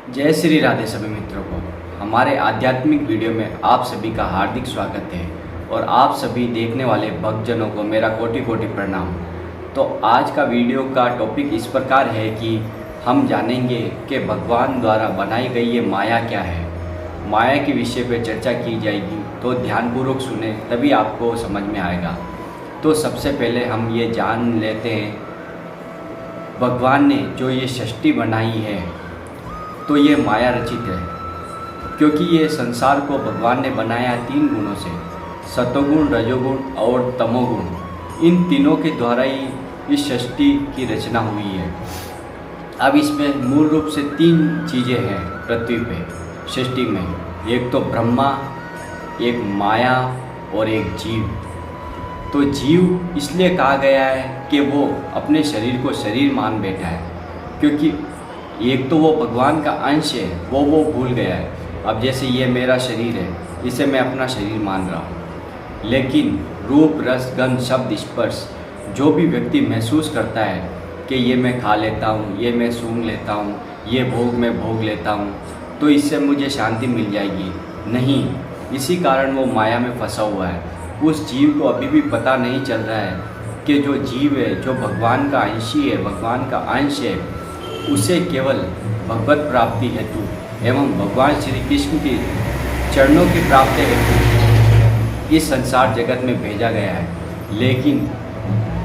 जय श्री राधे सभी मित्रों को हमारे आध्यात्मिक वीडियो में आप सभी का हार्दिक स्वागत है और आप सभी देखने वाले भक्तजनों को मेरा कोटि कोटि प्रणाम। तो आज का वीडियो का टॉपिक इस प्रकार है कि हम जानेंगे कि भगवान द्वारा बनाई गई ये माया क्या है। माया के विषय पर चर्चा की जाएगी, तो ध्यानपूर्वक सुने तभी आपको समझ में आएगा। तो सबसे पहले हम ये जान लेते हैं भगवान ने जो ये सृष्टि बनाई है तो ये माया रचित है, क्योंकि ये संसार को भगवान ने बनाया 3 गुणों से, सतोगुण, रजोगुण और तमोगुण। इन तीनों के द्वारा ही इस सृष्टि की रचना हुई है। अब इसमें मूल रूप से 3 चीज़ें हैं पृथ्वी पे सृष्टि में, एक तो ब्रह्मा, एक माया और एक जीव। तो जीव इसलिए कहा गया है कि वो अपने शरीर को शरीर मान बैठा है, क्योंकि एक तो वो भगवान का अंश है, वो भूल गया है। अब जैसे ये मेरा शरीर है, इसे मैं अपना शरीर मान रहा हूँ, लेकिन रूप, रस, गंध, शब्द, स्पर्श जो भी व्यक्ति महसूस करता है कि ये मैं खा लेता हूँ, ये मैं सूंघ लेता हूँ, ये भोग मैं भोग लेता हूँ, तो इससे मुझे शांति मिल जाएगी, नहीं। इसी कारण वो माया में फंसा हुआ है। उस जीव को अभी भी पता नहीं चल रहा है कि जो जीव है, जो भगवान का अंशी है, भगवान का अंश है, उसे केवल भगवत प्राप्ति हेतु एवं भगवान श्री कृष्ण के चरणों की प्राप्ति हेतु इस संसार जगत में भेजा गया है। लेकिन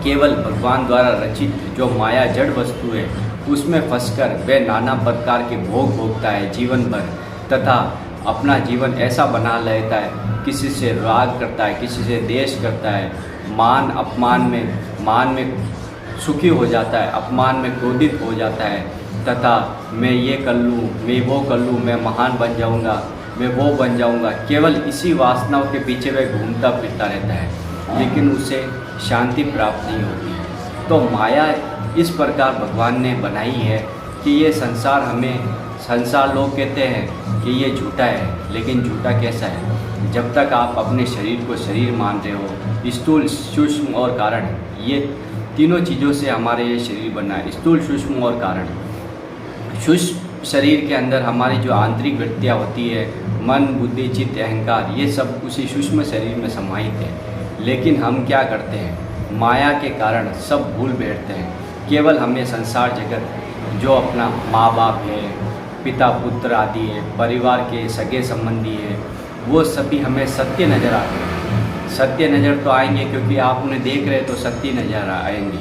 केवल भगवान द्वारा रचित जो माया जड़ वस्तु है, उसमें फंसकर वह नाना प्रकार के भोग भोगता है जीवन भर, तथा अपना जीवन ऐसा बना लेता है, किसी से राग करता है, किसी से द्वेष करता है, मान में सुखी हो जाता है, अपमान में क्रोधित हो जाता है, तथा मैं ये कर लूँ, मैं वो कर लूँ, मैं महान बन जाऊँगा, मैं वो बन जाऊँगा। केवल इसी वासनाओं के पीछे वह घूमता फिरता रहता है, लेकिन उसे शांति प्राप्त नहीं होती। तो माया इस प्रकार भगवान ने बनाई है कि ये संसार लोग कहते हैं कि ये झूठा है, लेकिन झूठा कैसा है? जब तक आप अपने शरीर को शरीर मान रहे हो, स्थूल, सूक्ष्म और कारण, ये तीनों चीज़ों से हमारे ये शरीर बना है, स्थूल, सूक्ष्म और कारण। सूक्ष्म शरीर के अंदर हमारी जो आंतरिक वृत्तियाँ होती है, मन, बुद्धि, चित्त, अहंकार, ये सब उसी सूक्ष्म शरीर में समाहित है। लेकिन हम क्या करते हैं, माया के कारण सब भूल बैठते हैं। केवल हमें संसार जगत जो अपना माँ बाप है, पिता पुत्र आदि है, परिवार के सगे संबंधी है, वो सभी हमें सत्य नज़र आते हैं। सत्य नज़र तो आएंगे क्योंकि आप उन्हें देख रहे तो सत्य नज़र आएंगे,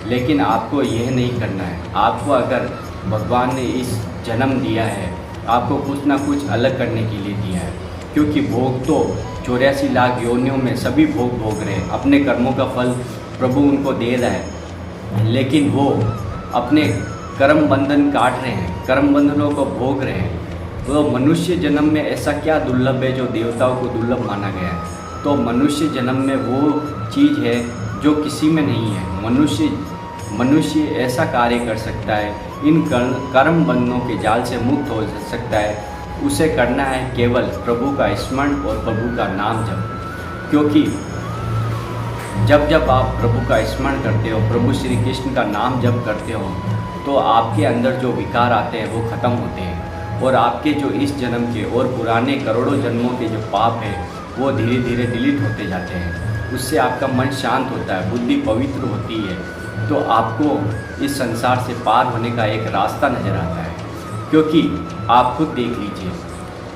लेकिन आपको यह नहीं करना है। आपको अगर भगवान ने इस जन्म दिया है, आपको कुछ ना कुछ अलग करने के लिए दिया है, क्योंकि भोग तो 84 लाख योनियों में सभी भोग रहे हैं। अपने कर्मों का फल प्रभु उनको दे रहा है, लेकिन वो अपने कर्म बंधन काट रहे हैं, कर्म बंधनों को भोग रहे हैं। तो मनुष्य जन्म में ऐसा क्या दुर्लभ है जो देवताओं को दुर्लभ माना गया है? तो मनुष्य जन्म में वो चीज़ है जो किसी में नहीं है। मनुष्य ऐसा कार्य कर सकता है, इन कर्म बंधनों के जाल से मुक्त हो सकता है। उसे करना है केवल प्रभु का स्मरण और प्रभु का नाम जप, क्योंकि जब आप प्रभु का स्मरण करते हो, प्रभु श्री कृष्ण का नाम जप करते हो, तो आपके अंदर जो विकार आते हैं वो ख़त्म होते हैं, और आपके जो इस जन्म के और पुराने करोड़ों जन्मों के जो पाप है वो धीरे धीरे डिलीट होते जाते हैं। उससे आपका मन शांत होता है, बुद्धि पवित्र होती है, तो आपको इस संसार से पार होने का एक रास्ता नज़र आता है। क्योंकि आप खुद देख लीजिए,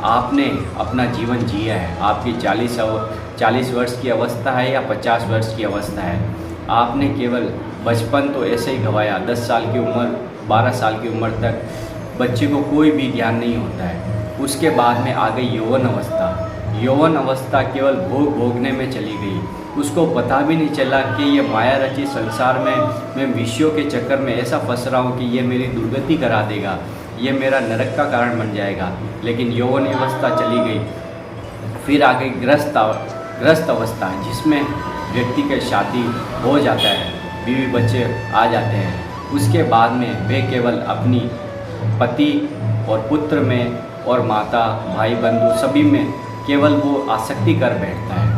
आपने अपना जीवन जिया है, आपकी 40 वर्ष की अवस्था है या 50 वर्ष की अवस्था है, आपने केवल बचपन तो ऐसे ही गंवाया। 10 साल की उम्र, 12 साल की उम्र तक बच्चे को कोई भी ज्ञान नहीं होता है। उसके बाद में आ गई यौवन अवस्था। यौवन अवस्था केवल भोग भोगने में चली गई, उसको पता भी नहीं चला कि ये माया रचित संसार में मैं विषयों के चक्कर में ऐसा फंस रहा हूँ कि ये मेरी दुर्गति करा देगा, ये मेरा नरक का कारण बन जाएगा। लेकिन यौवन अवस्था चली गई, फिर आ गई ग्रस्त अवस्था, जिसमें व्यक्ति की शादी हो जाता है, बीवी बच्चे आ जाते हैं। उसके बाद में वे केवल अपनी पति और पुत्र में और माता, भाई, बंधु सभी में केवल वो आसक्ति कर बैठता है।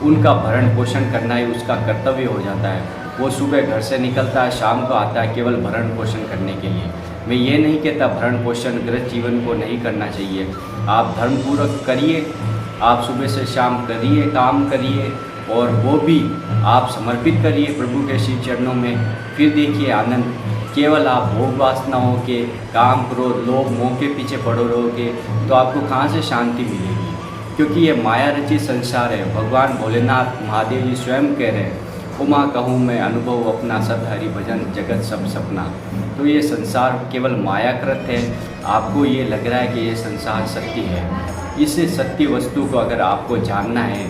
उनका भरण पोषण करना ही उसका कर्तव्य हो जाता है। वो सुबह घर से निकलता है, शाम को आता है केवल भरण पोषण करने के लिए, मैं ये नहीं कहता भरण पोषण गृह जीवन को नहीं करना चाहिए, आप धर्मपूर्वक करिए, आप सुबह से शाम करिए, काम करिए, और वो भी आप समर्पित करिए प्रभु के श्री चरणों में। फिर देखिए आनंद। केवल आप भोग वासनाओं के काम क्रोध लोभ मोह के पीछे पड़े रहोगे तो आपको कहाँ से शांति मिलेगी, क्योंकि ये माया रचित संसार है। भगवान भोलेनाथ महादेव जी स्वयं कह रहे हैं, उमा कहूँ मैं अनुभव अपना सत हरि भजन जगत सब सपना। तो ये संसार केवल मायाकृत है। आपको ये लग रहा है कि ये संसार सत्य है। इस सत्य वस्तु को अगर आपको जानना है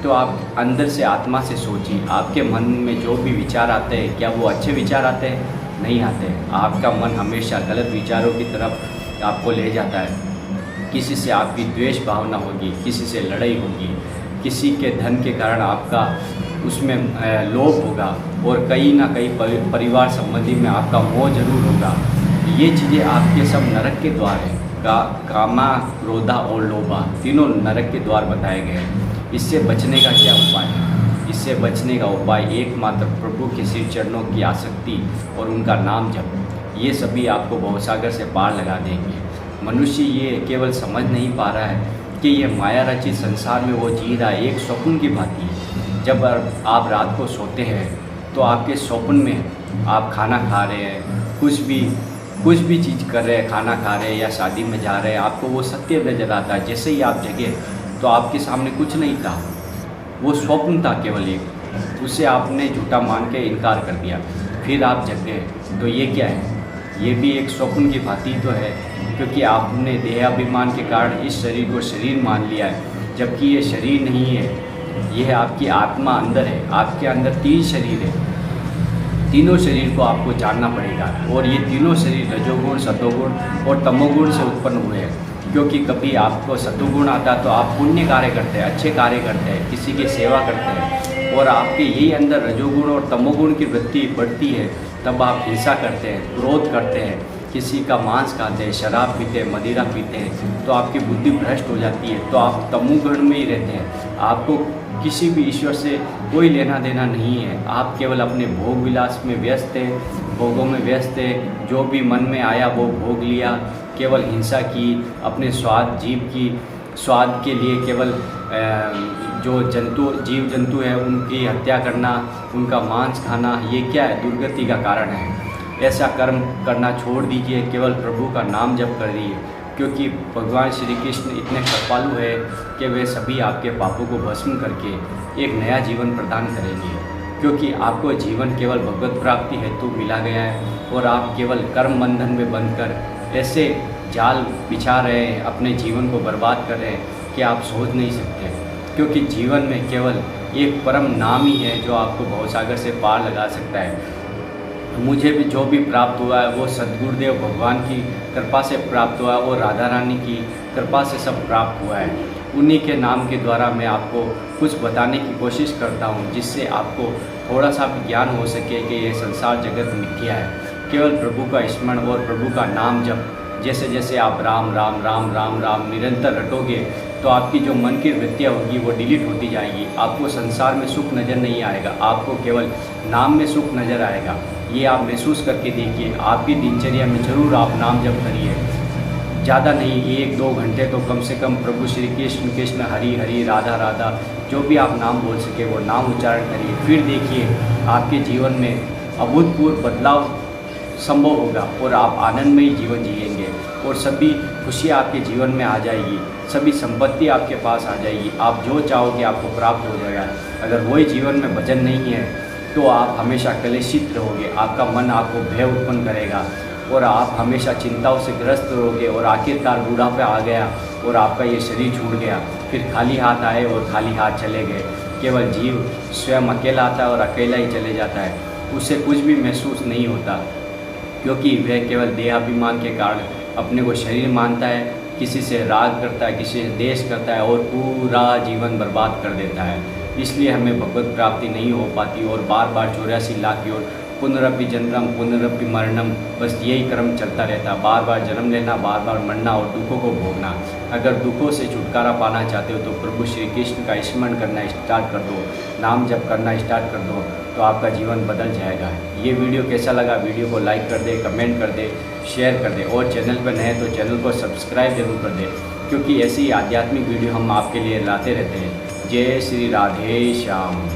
तो आप अंदर से आत्मा से सोचिए, आपके मन में जो भी विचार आते हैं क्या वो अच्छे विचार आते हैं? नहीं आते। आपका मन हमेशा गलत विचारों की तरफ आपको ले जाता है। किसी से आपकी द्वेष भावना होगी, किसी से लड़ाई होगी, किसी के धन के कारण आपका उसमें लोभ होगा, और कहीं ना कहीं परिवार संबंधी में आपका मोह जरूर होगा। ये चीज़ें आपके सब नरक के द्वार हैं। कामा क्रोधा और लोभा तीनों नरक के द्वार बताए गए हैं। इससे बचने का क्या उपाय है? इससे बचने का उपाय एकमात्र प्रभु के श्री चरणों की आसक्ति और उनका नाम जप, ये सभी आपको भवसागर से पार लगा देंगे। मनुष्य ये केवल समझ नहीं पा रहा है कि ये माया रचित संसार में वो जी रहा है एक स्वप्न की भांति। जब आप रात को सोते हैं तो आपके स्वप्न में आप खाना खा रहे हैं, कुछ भी चीज़ कर रहे हैं, खाना खा रहे हैं या शादी में जा रहे हैं, आपको वो सत्य नजर आता है। जैसे ही आप जगे तो आपके सामने कुछ नहीं था, वो स्वप्न था केवल एक, उसे आपने झूठा मान के इनकार कर दिया। फिर आप जगे तो ये क्या है? ये भी एक स्वप्न की भांति तो है, क्योंकि आपने देहाभिमान के कारण इस शरीर को शरीर मान लिया है, जबकि ये शरीर नहीं है, यह आपकी आत्मा अंदर है। आपके अंदर 3 शरीर है, तीनों शरीर को आपको जानना पड़ेगा। और ये तीनों शरीर रजोगुण सतोगुण और तमोगुण से उत्पन्न हुए हैं। क्योंकि कभी आपको सतोगुण आता तो आप पुण्य कार्य करते हैं, अच्छे कार्य करते हैं, किसी की सेवा करते हैं, और आपके यही अंदर रजोगुण और तमोगुण की वृत्ति बढ़ती है, तब आप हिंसा करते हैं, क्रोध करते हैं, किसी का मांस खाते हैं, शराब पीते हैं, मदिरा पीते हैं, तो आपकी बुद्धि भ्रष्ट हो जाती है, तो आप तमोगुण में ही रहते हैं। आपको किसी भी ईश्वर से कोई लेना देना नहीं है। आप केवल अपने भोग विलास में व्यस्त है, भोगों में व्यस्त है, जो भी मन में आया वो भोग लिया, केवल हिंसा की, अपने जीव की स्वाद के लिए केवल जो जीव जंतु है उनकी हत्या करना, उनका मांस खाना, ये क्या है? दुर्गति का कारण है। ऐसा कर्म करना छोड़ दीजिए, केवल प्रभु का नाम जप करिए, क्योंकि भगवान श्री कृष्ण इतने कृपालु है कि वे सभी आपके पापों को भस्म करके एक नया जीवन प्रदान करेंगे। क्योंकि आपको जीवन केवल भगवत प्राप्ति हेतु मिला गया है, और आप केवल कर्म बंधन में बंधकर ऐसे जाल बिछा रहे हैं, अपने जीवन को बर्बाद कर रहे हैं कि आप सोच नहीं सकते। क्योंकि जीवन में केवल एक परम नाम ही है जो आपको भवसागर से पार लगा सकता है। मुझे भी जो भी प्राप्त हुआ है वो सद्गुरुदेव भगवान की कृपा से प्राप्त हुआ है, और राधा रानी की कृपा से सब प्राप्त हुआ है। उन्हीं के नाम के द्वारा मैं आपको कुछ बताने की कोशिश करता हूँ, जिससे आपको थोड़ा सा भी ज्ञान हो सके कि ये संसार जगत मिथ्या है। केवल प्रभु का स्मरण और प्रभु का नाम जप, जैसे जैसे आप राम राम राम राम राम निरंतर रटोगे तो आपकी जो मन की वृत्तियाँ होगी वो डिलीट होती जाएगी। आपको संसार में सुख नज़र नहीं आएगा, आपको केवल नाम में सुख नज़र आएगा। ये आप महसूस करके देखिए। आपकी दिनचर्या में ज़रूर आप नाम जप करिए, ज़्यादा नहीं, 1-2 घंटे तो कम से कम प्रभु श्री कृष्ण कृष्ण हरि हरि राधा राधा जो भी आप नाम बोल सके वो नाम उच्चारण करिए। फिर देखिए आपके जीवन में अभूतपूर्व बदलाव संभव होगा, और आप आनंदमयी जीवन जिएंगे, और सभी खुशियाँ आपके जीवन में आ जाएगी, सभी संपत्ति आपके पास आ जाएगी। आप जो चाहोगे आपको प्राप्त हो जाएगा। अगर वही जीवन में भजन नहीं है तो आप हमेशा कलेशित रहोगे, आपका मन आपको भय उत्पन्न करेगा, और आप हमेशा चिंताओं से ग्रस्त रहोगे, और आखिरकार बुढ़ापे आ गया और आपका ये शरीर छूट गया। फिर खाली हाथ आए और खाली हाथ चले गए। केवल जीव स्वयं अकेला आता है और अकेला ही चले जाता है, उसे कुछ भी महसूस नहीं होता, क्योंकि वह केवल देहाभिमान के कारण अपने को शरीर मानता है, किसी से राग करता है, किसी से देश करता है, और पूरा जीवन बर्बाद कर देता है। इसलिए हमें भगवत प्राप्ति नहीं हो पाती, और बार बार 84 लाख की ओर पुनरपि जन्मम पुनरपि मरणम, बस यही क्रम चलता रहता। बार बार जन्म लेना, बार बार मरना और दुखों को भोगना। अगर दुखों से छुटकारा पाना चाहते हो तो प्रभु श्री कृष्ण का स्मरण करना स्टार्ट कर दो, नाम जप करना स्टार्ट कर दो, तो आपका जीवन बदल जाएगा। ये वीडियो कैसा लगा? वीडियो को लाइक कर दे, कमेंट कर दे, शेयर कर दें और चैनल पर नए हैं तो चैनल को सब्सक्राइब जरूर कर दें, क्योंकि ऐसी आध्यात्मिक वीडियो हम आपके लिए लाते रहते हैं। जय श्री राधे श्याम।